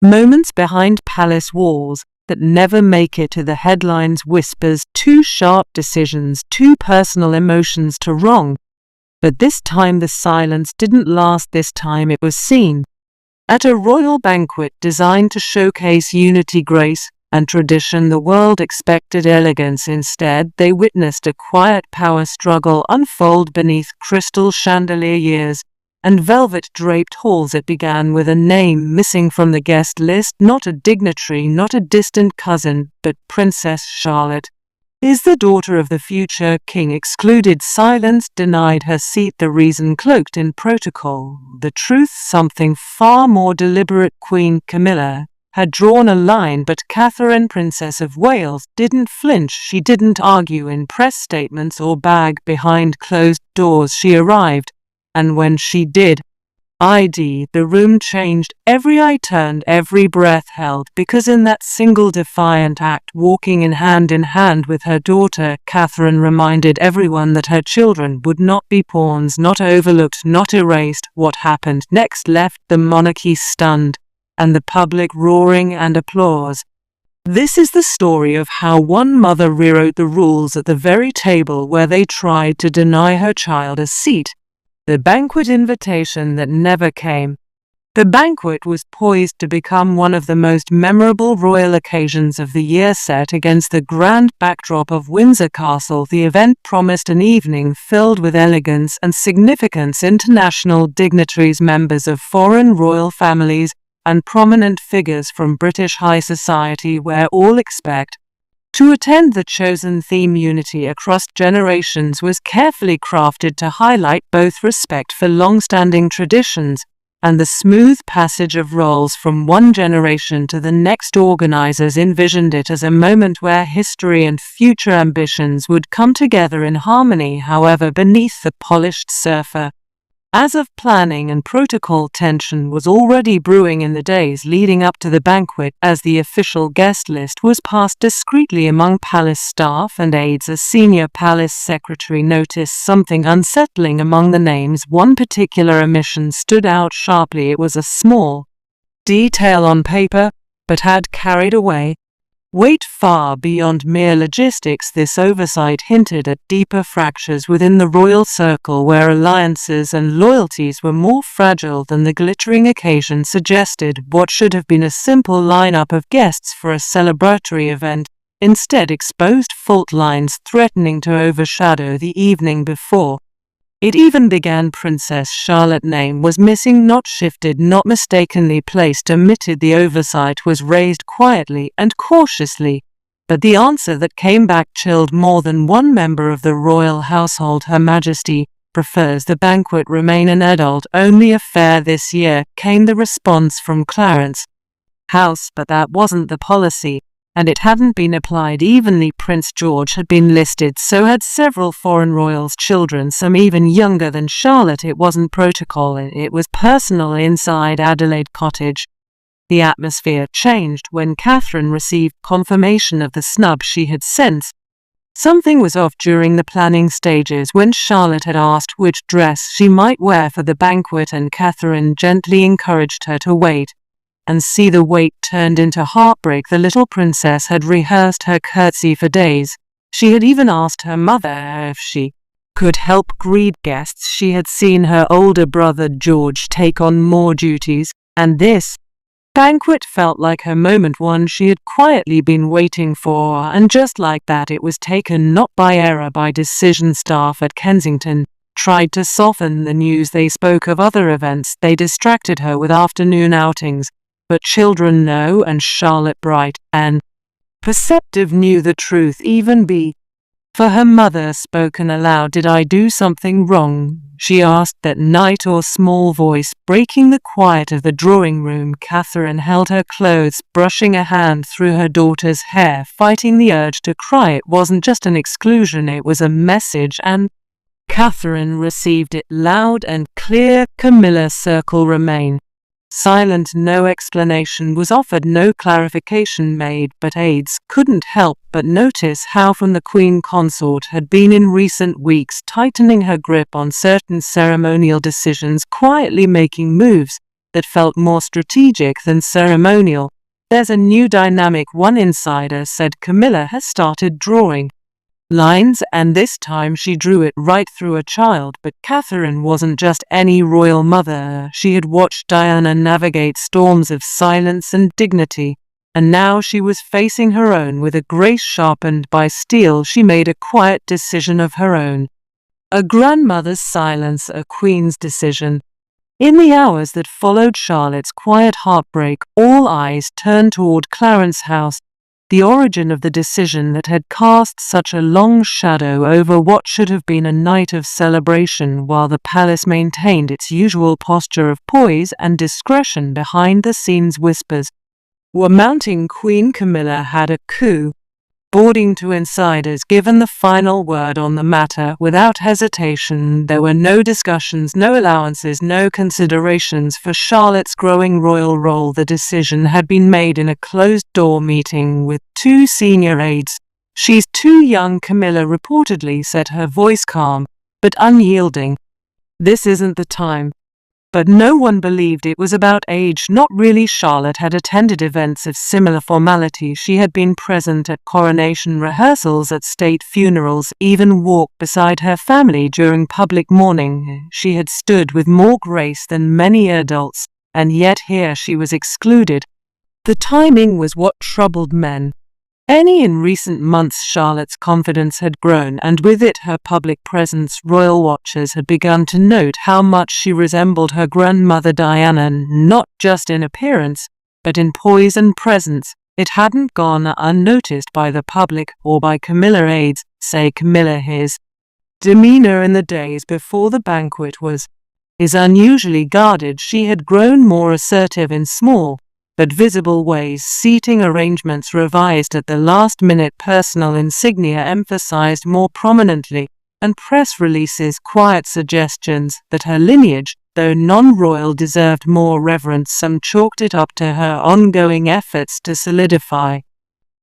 Moments behind palace walls that never make it to the headlines. Whispers, too sharp decisions, too personal emotions to wrong. But this time the silence didn't last. This time it was seen. At a royal banquet designed to showcase unity, grace, and tradition, the world expected elegance. Instead, they witnessed a quiet power struggle unfold beneath crystal chandeliers and velvet-draped halls. It began with a name missing from the guest list, not a dignitary, not a distant cousin, but Princess Charlotte. Is the daughter of the future king excluded. Silence denied her seat. The reason cloaked in protocol. The truth something far more deliberate. Queen Camilla had drawn a line, but Catherine, Princess of Wales, didn't flinch. She didn't argue in press statements or beg behind closed doors. She arrived, and when she did, the room changed. Every eye turned, every breath held, because in that single defiant act, walking in hand with her daughter, Catherine reminded everyone that her children would not be pawns, not overlooked, not erased. What happened next left the monarchy stunned, and the public roaring and applause. This is the story of how one mother rewrote the rules at the very table where they tried to deny her child a seat. The banquet invitation that never came. The banquet was poised to become one of the most memorable royal occasions of the year. Set against the grand backdrop of Windsor Castle, the event promised an evening filled with elegance and significance. International dignitaries, members of foreign royal families, and prominent figures from British high society were all expected to attend. The chosen theme, unity across generations, was carefully crafted to highlight both respect for long-standing traditions and the smooth passage of roles from one generation to the next. Organizers envisioned it as a moment where history and future ambitions would come together in harmony. However, beneath the polished surface of planning and protocol, tension was already brewing in the days leading up to the banquet. As the official guest list was passed discreetly among palace staff and aides, a senior palace secretary noticed something unsettling among the names. One particular omission stood out sharply. It was a small detail on paper, but had carried away weight far beyond mere logistics. This oversight hinted at deeper fractures within the royal circle, where alliances and loyalties were more fragile than the glittering occasion suggested. What should have been a simple lineup of guests for a celebratory event instead exposed fault lines threatening to overshadow the evening before. It even began. Princess Charlotte's name was missing, not shifted, not mistakenly placed. Omitted. The oversight was raised quietly and cautiously, but the answer that came back chilled more than one member of the royal household. Her Majesty prefers the banquet remain an adult-only affair this year, came the response from Clarence House. But that wasn't the policy, and it hadn't been applied evenly. Prince George had been listed, so had several foreign royals' children, some even younger than Charlotte. It wasn't protocol, it was personal. Inside Adelaide Cottage, the atmosphere changed when Catherine received confirmation of the snub she had sensed. Something was off during the planning stages, when Charlotte had asked which dress she might wear for the banquet, and Catherine gently encouraged her to wait and see. The wait turned into heartbreak. The little princess had rehearsed her curtsy for days. She had even asked her mother if she could help greet guests. She had seen her older brother George take on more duties, and this banquet felt like her moment, one she had quietly been waiting for. And just like that, it was taken, not by error, by decision. Staff at Kensington tried to soften the news. They spoke of other events. They distracted her with afternoon outings. But children know, and Charlotte, bright and perceptive, knew the truth. Even for her mother, spoken aloud. Did I do something wrong? She asked that night, or small voice breaking the quiet of the drawing room. Catherine held her clothes, brushing a hand through her daughter's hair, fighting the urge to cry. It wasn't just an exclusion, it was a message, and Catherine received it loud and clear. Camilla, circle remain silent. No explanation was offered, no clarification made, but aides couldn't help but notice how from the Queen Consort had been in recent weeks, tightening her grip on certain ceremonial decisions, quietly making moves that felt more strategic than ceremonial. "There's a new dynamic," one insider said. "Camilla has started drawing lines, and this time she drew it right through a child." But Catherine wasn't just any royal mother. She had watched Diana navigate storms of silence and dignity, and now she was facing her own with a grace sharpened by steel. She made a quiet decision of her own. A grandmother's silence, a queen's decision. In the hours that followed Charlotte's quiet heartbreak, all eyes turned toward Clarence's house, the origin of the decision that had cast such a long shadow over what should have been a night of celebration. While the palace maintained its usual posture of poise and discretion, behind the scenes whispers were mounting. Queen Camilla had a coup. According to insiders, given the final word on the matter without hesitation. There were no discussions, no allowances, no considerations for Charlotte's growing royal role. The decision had been made in a closed-door meeting with 2 senior aides. "She's too young," Camilla reportedly said, her voice calm but unyielding. "This isn't the time." But no one believed it was about age. Not really. Charlotte had attended events of similar formality. She had been present at coronation rehearsals, at state funerals, even walked beside her family during public mourning. She had stood with more grace than many adults, and yet here she was excluded. The timing was what troubled men. In recent months, Charlotte's confidence had grown, and with it her public presence. Royal watchers had begun to note how much she resembled her grandmother Diana, not just in appearance, but in poise and presence. It hadn't gone unnoticed by the public or by Camilla aides. Say Camilla, his demeanor in the days before the banquet was unusually guarded. She had grown more assertive in small but visible ways, seating arrangements revised at the last minute, personal insignia emphasized more prominently, and press releases quiet suggestions that her lineage, though non-royal, deserved more reverence. Some chalked it up to her ongoing efforts to solidify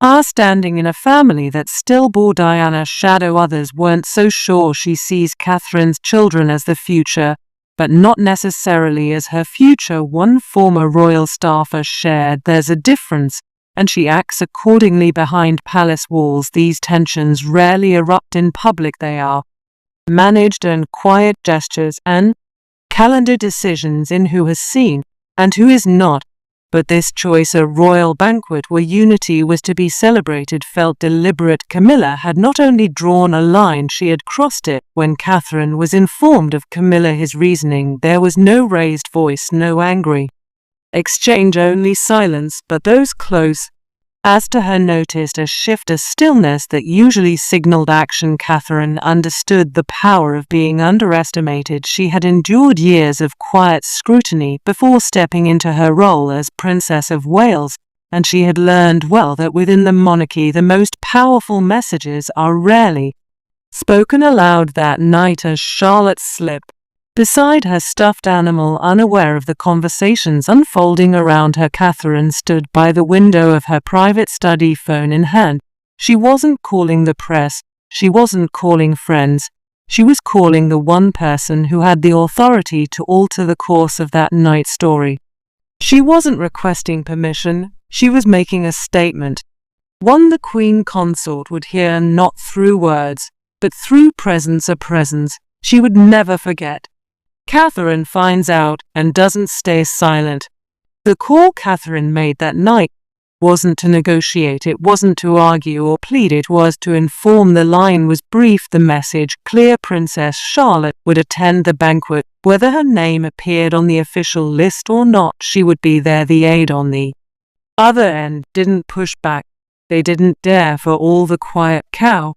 our standing in a family that still bore Diana's shadow. Others weren't so sure. "She sees Catherine's children as the future, but not necessarily as her future," one former royal staffer shared. "There's a difference, and she acts accordingly behind palace walls. These tensions rarely erupt in public. They are managed in quiet gestures and calendar decisions in who has seen and who is not." But this choice, a royal banquet where unity was to be celebrated, felt deliberate. Camilla had not only drawn a line, she had crossed it. When Catherine was informed of his reasoning, there was no raised voice, no angry exchange, only silence. But those close as to her noticed a shift, a stillness that usually signaled action. Catherine understood the power of being underestimated. She had endured years of quiet scrutiny before stepping into her role as Princess of Wales, and she had learned well that within the monarchy the most powerful messages are rarely spoken aloud. That night, as Charlotte slipped beside her stuffed animal, unaware of the conversations unfolding around her, Catherine stood by the window of her private study, phone in hand. She wasn't calling the press, she wasn't calling friends, she was calling the one person who had the authority to alter the course of that night's story. She wasn't requesting permission, she was making a statement. One the Queen Consort would hear, not through words, but through presence, a presence she would never forget. Catherine finds out and doesn't stay silent. The call Catherine made that night wasn't to negotiate, it wasn't to argue or plead, it was to inform. The line was brief, the message clear: Princess Charlotte would attend the banquet. Whether her name appeared on the official list or not, she would be there. The aide on the other end didn't push back. They didn't dare. For all the quiet cow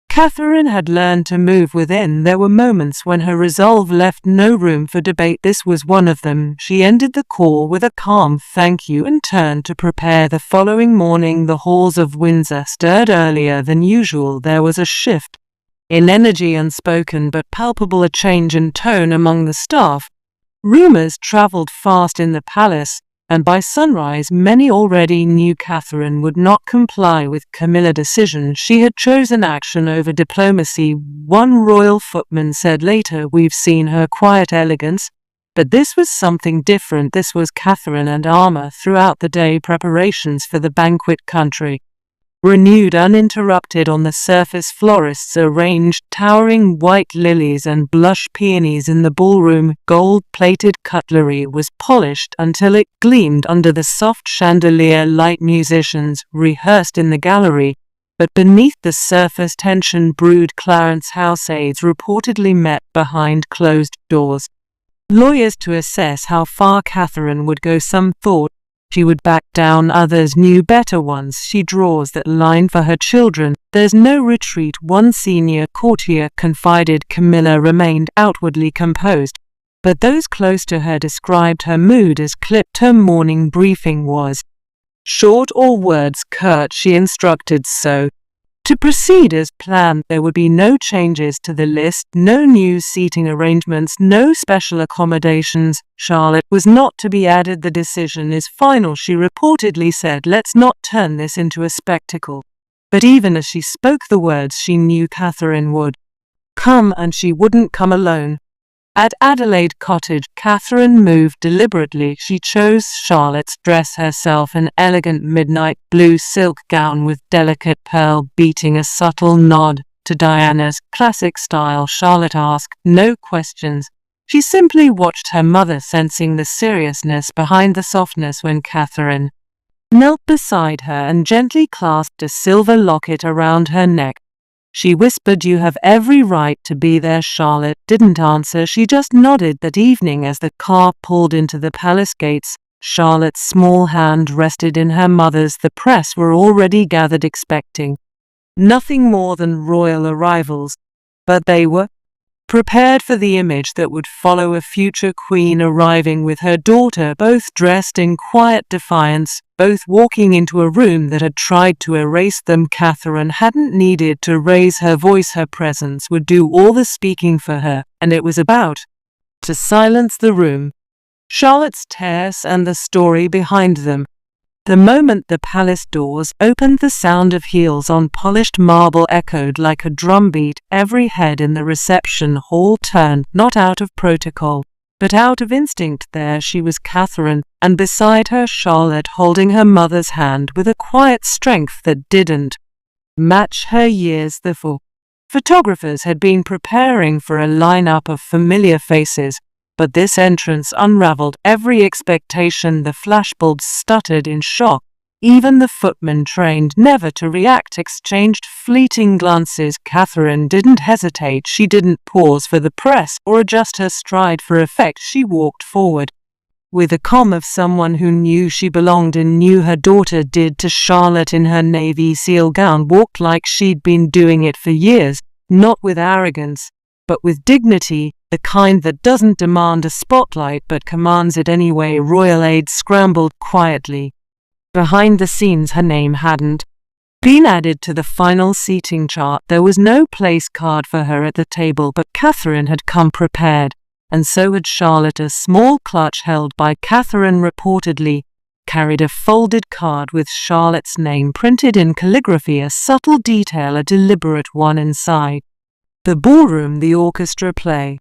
Catherine had learned to move within, there were moments when her resolve left no room for debate. This was one of them. She ended the call with a calm "thank you" and turned to prepare. The following morning, the halls of Windsor stirred earlier than usual. There was a shift in energy, unspoken but palpable, a change in tone among the staff. Rumors traveled fast in the palace, and by sunrise many already knew Catherine would not comply with Camilla's decision. She had chosen action over diplomacy. One royal footman said later, "We've seen her quiet elegance, But this was something different. This was Catherine and armor throughout the day, preparations for the banquet country. Renewed uninterrupted on the surface, florists arranged towering white lilies and blush peonies in the ballroom. Gold-plated cutlery was polished until it gleamed under the soft chandelier light. Musicians rehearsed in the gallery, but beneath the surface tension brewed. Clarence House aides reportedly met behind closed doors. Lawyers to assess how far Catherine would go. Some thought she would back down, others knew better. Once she draws that line for her children, there's no retreat. One senior courtier confided. Camilla remained outwardly composed, but those close to her described her mood as clipped. Her morning briefing was short, all words curt. She instructed so to proceed as planned. There would be no changes to the list, no new seating arrangements, no special accommodations. Charlotte was not to be added. The decision is final, she reportedly said. Let's not turn this into a spectacle. But even as she spoke the words, she knew Catherine would come, and she wouldn't come alone. At Adelaide Cottage, Catherine moved deliberately. She chose Charlotte's dress herself, an elegant midnight blue silk gown with delicate pearl beating, a subtle nod to Diana's classic style. Charlotte asked no questions. She simply watched her mother, sensing the seriousness behind the softness. When Catherine knelt beside her and gently clasped a silver locket around her neck, she whispered, "You have every right to be there." Charlotte didn't answer. She just nodded. That evening, as the car pulled into the palace gates, Charlotte's small hand rested in her mother's. The press were already gathered, expecting nothing more than royal arrivals, but they were prepared for the image that would follow, a future queen arriving with her daughter, both dressed in quiet defiance, both walking into a room that had tried to erase them. Catherine hadn't needed to raise her voice. Her presence would do all the speaking for her, and it was about to silence the room, Charlotte's tears, and the story behind them. The moment the palace doors opened, the sound of heels on polished marble echoed like a drumbeat. Every head in the reception hall turned, not out of protocol, but out of instinct. There she was, Catherine, and beside her Charlotte, holding her mother's hand with a quiet strength that didn't match her years. The photographers had been preparing for a lineup of familiar faces, but this entrance unraveled every expectation. The flashbulbs stuttered in shock. Even the footmen, trained never to react, exchanged fleeting glances. Catherine didn't hesitate. She didn't pause for the press or adjust her stride for effect. She walked forward with the calm of someone who knew she belonged and knew her daughter did. To Charlotte, in her navy seal gown, walked like she'd been doing it for years, not with arrogance, but with dignity, the kind that doesn't demand a spotlight but commands it anyway. Royal aides scrambled quietly behind the scenes. Her name hadn't been added to the final seating chart. There was no place card for her at the table, but Catherine had come prepared, and so had Charlotte. A small clutch held by Catherine reportedly carried a folded card with Charlotte's name printed in calligraphy, a subtle detail, a deliberate one. Inside the ballroom, the orchestra played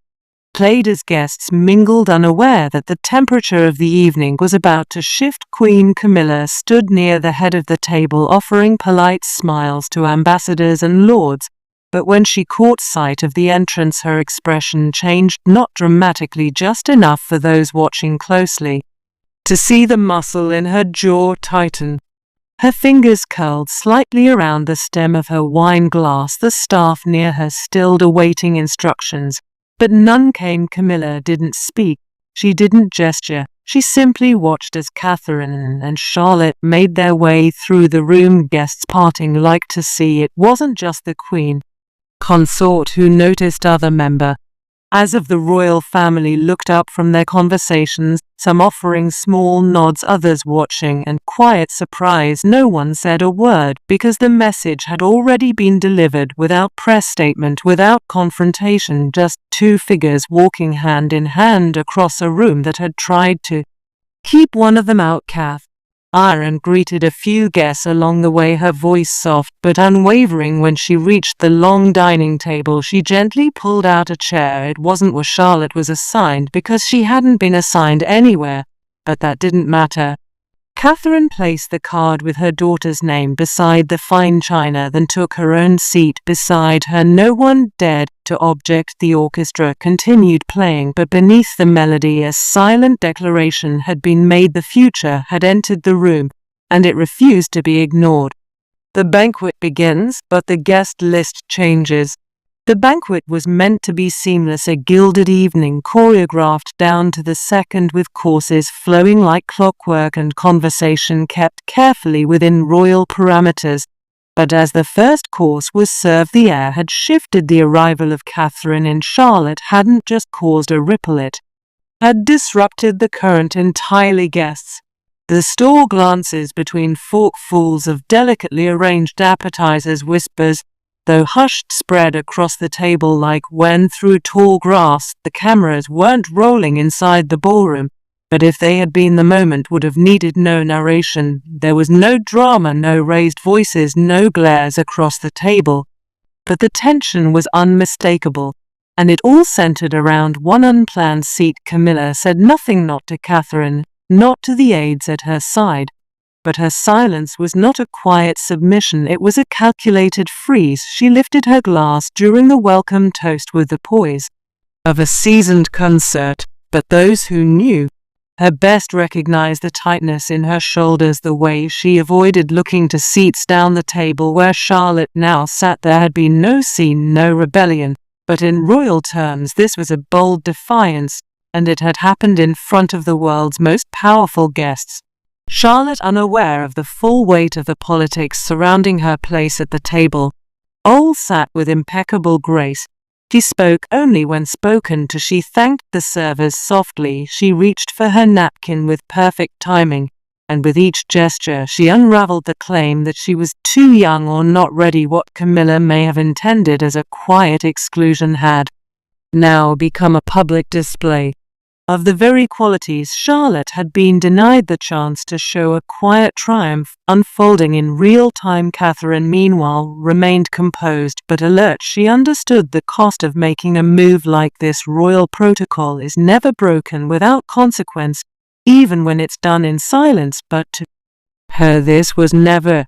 as guests mingled, unaware that the temperature of the evening was about to shift. Queen Camilla stood near the head of the table, offering polite smiles to ambassadors and lords, but when she caught sight of the entrance, her expression changed, not dramatically, just enough for those watching closely to see the muscle in her jaw tighten. Her fingers curled slightly around the stem of her wine glass. The staff near her stilled, awaiting instructions, but none came. Camilla didn't speak. She didn't gesture. She simply watched as Catherine and Charlotte made their way through the room, guests parting like to see. It wasn't just the queen consort who noticed. Other members of the royal family looked up from their conversations, some offering small nods, others watching in quiet surprise. No one said a word, because the message had already been delivered, without press statement, without confrontation, just two figures walking hand in hand across a room that had tried to keep one of them out. ire and greeted a few guests along the way, her voice soft but unwavering. When she reached the long dining table, she gently pulled out a chair. It wasn't where Charlotte was assigned, because she hadn't been assigned anywhere, but that didn't matter. Catherine placed the card with her daughter's name beside the fine china, then took her own seat beside her. No one dared to object. The orchestra continued playing, but beneath the melody a silent declaration had been made. The future had entered the room, and it refused to be ignored. The banquet begins, but the guest list changes. The banquet was meant to be seamless, a gilded evening choreographed down to the second, with courses flowing like clockwork and conversation kept carefully within royal parameters. But as the first course was served, the air had shifted. The arrival of Catherine in Charlotte hadn't just caused a ripple, it had disrupted the current entirely. Guests, the store glances between forkfuls of delicately arranged appetizers, whispers, though hushed, spread across the table like when through tall grass. The cameras weren't rolling inside the ballroom, but if they had been, the moment would have needed no narration. There was no drama, no raised voices, no glares across the table. But the tension was unmistakable, and it all centered around one unplanned seat. Camilla said nothing, not to Catherine, not to the aides at her side. But her silence was not a quiet submission, it was a calculated freeze. She lifted her glass during the welcome toast with the poise of a seasoned concert, but those who knew her best recognized the tightness in her shoulders, the way she avoided looking to seats down the table where Charlotte now sat. There had been no scene, no rebellion, but in royal terms this was a bold defiance, and it had happened in front of the world's most powerful guests. Charlotte, unaware of the full weight of the politics surrounding her place at the table, sat with impeccable grace. She spoke only when spoken to. She thanked the servers softly. She reached for her napkin with perfect timing, and with each gesture she unraveled the claim that she was too young or not ready. What Camilla may have intended as a quiet exclusion had now become a public display of the very qualities Charlotte had been denied the chance to show, a quiet triumph unfolding in real time. Catherine, meanwhile, remained composed but alert. She understood the cost of making a move like this. Royal protocol is never broken without consequence, even when it's done in silence. But to her this was never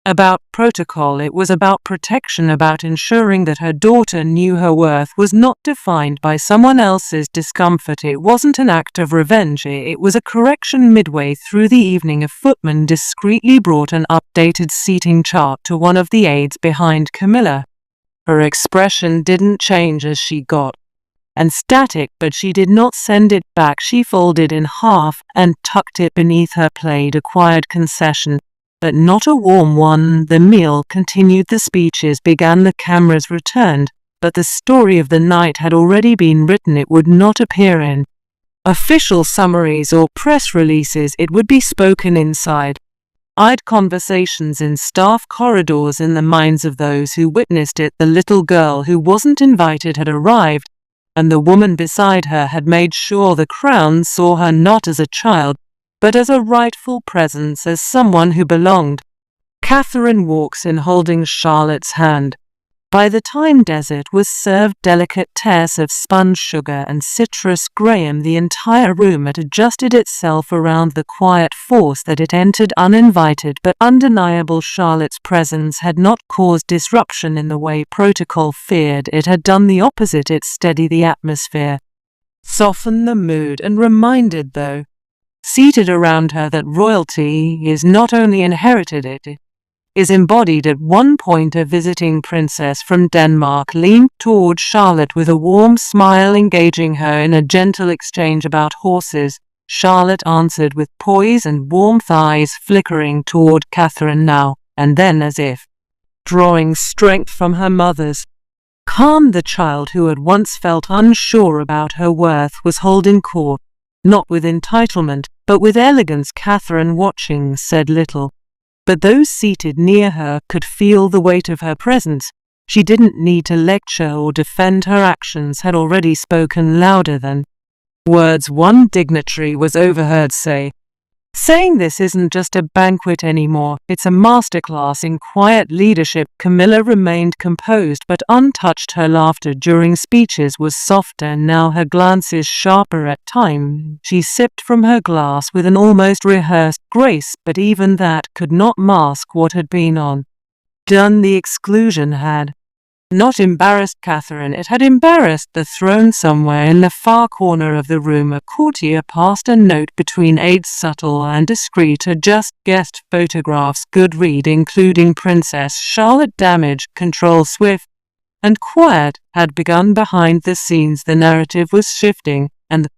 about protocol, it was about protection, about ensuring that her daughter knew her worth was not defined by someone else's discomfort. It wasn't an act of revenge, it was a correction. Midway through the evening, a footman discreetly brought an updated seating chart to one of the aides behind Camilla. Her expression didn't change as she got and static, but she did not send it back. She folded in half and tucked it beneath her plate, a quiet concession, but not a warm one. The meal continued, the speeches began, the cameras returned, but the story of the night had already been written. It would not appear in official summaries or press releases. It would be spoken inside conversations in staff corridors, in the minds of those who witnessed it. The little girl who wasn't invited had arrived, and the woman beside her had made sure the crown saw her not as a child, but as a rightful presence, as someone who belonged. Catherine walks in holding Charlotte's hand. By the time dessert was served, delicate tears of spun sugar and citrus graham, the entire room had adjusted itself around the quiet force that it entered, uninvited but undeniable. Charlotte's presence had not caused disruption in the way protocol feared. It had done the opposite. It steadied the atmosphere, softened the mood, and reminded those seated around her that royalty is not only inherited, it is embodied. At one point, a visiting princess from Denmark leaned toward Charlotte with a warm smile, engaging her in a gentle exchange about horses. Charlotte answered with poise and warmth, eyes flickering toward Catherine now and then, as if drawing strength from her mother's calm. The child who had once felt unsure about her worth was holding court, not with entitlement, but with elegance. Catherine, watching, said little, but those seated near her could feel the weight of her presence. She didn't need to lecture or defend. Her actions had already spoken louder than words. One dignitary was overheard say, Saying this isn't just a banquet anymore, it's a masterclass in quiet leadership. Camilla remained composed but untouched. Her laughter during speeches was softer, now her glances sharper at times. She sipped from her glass with an almost rehearsed grace, but even that could not mask what had been on. Done the exclusion had not embarrassed Catherine, it had embarrassed the throne. Somewhere in the far corner of the room a courtier passed a note between aides, subtle and discreet. Adjust guest photographs, good read, including Princess Charlotte. Damage control swift and quiet had begun behind the scenes. The narrative was shifting, and the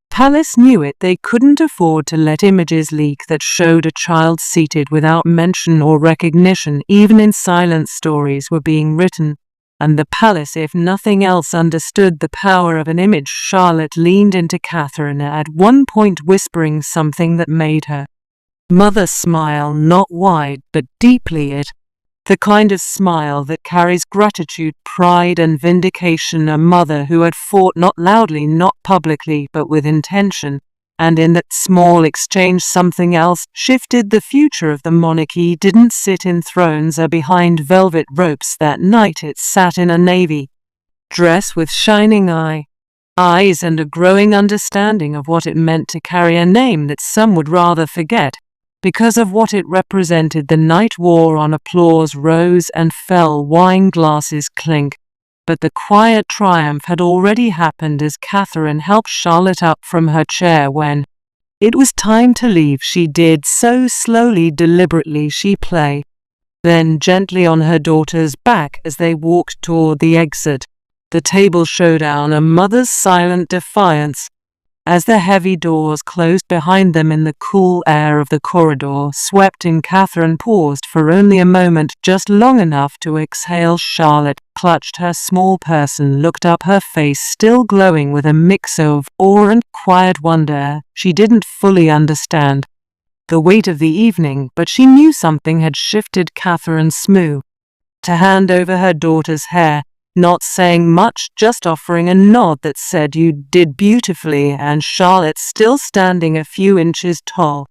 palace knew it. They couldn't afford to let images leak that showed a child seated without mention or recognition. Even in silence, stories were being written, and the palace, if nothing else, understood the power of an image. Charlotte leaned into Catherine, at one point whispering something that made her mother smile, not wide but deeply. It the kind of smile that carries gratitude, pride and vindication. A mother who had fought not loudly, not publicly, but with intention. And in that small exchange something else shifted. The future of the monarchy didn't sit in thrones or behind velvet ropes. That night it sat in a navy dress with shining eyes and a growing understanding of what it meant to carry a name that some would rather forget, because of what it represented. The night wore on. Applause rose and fell, wine glasses clink. But the quiet triumph had already happened as Catherine helped Charlotte up from her chair. When it was time to leave, she did so slowly, deliberately. She played then gently on her daughter's back as they walked toward the exit. The table showdown, a mother's silent defiance. As the heavy doors closed behind them, in the cool air of the corridor swept in, Catherine paused for only a moment, just long enough to exhale. Charlotte clutched her small person, looked up, her face still glowing with a mix of awe and quiet wonder. She didn't fully understand the weight of the evening, but she knew something had shifted. Catherine smoothed to hand over her daughter's hair, not saying much, just offering a nod that said, "You did beautifully," and Charlotte, still standing a few inches tall,